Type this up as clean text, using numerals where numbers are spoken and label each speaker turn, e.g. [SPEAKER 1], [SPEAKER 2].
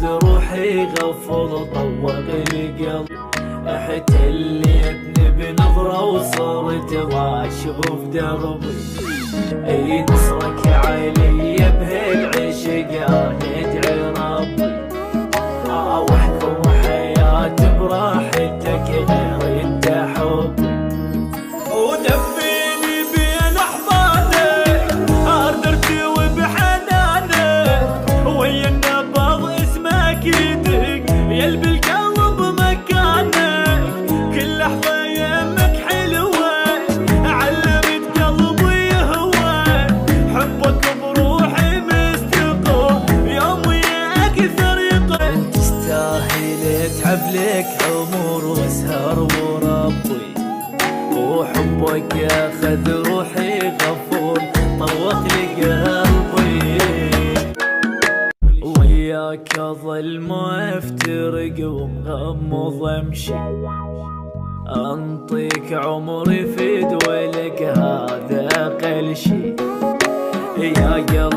[SPEAKER 1] روحي غفور طوق القلب. احتليتني بنظرة وصرت ما اشوف دربي. اي نصرك علي بهالعشق ندعي ربي. واحكم حياتي براحتك غير انت حبي. ودفيني بين احضانك ارضرتي وبحنانك. ويا النبض اسمك يدق يلبي القلب مكانك. كل لحظة يمك حلوة علمت قلبي يهوى. حبك بروحي مستقر يوم ويا اكثر يقر. تستاهل اتعب لك عمر واسهر وربي. وحبك ياخذ روحي غفور طوق لي قلبي. وياك اظل ما افترق ومغمض امشي. انطيك عمري في دولك هذا اقل شي. يا قلبي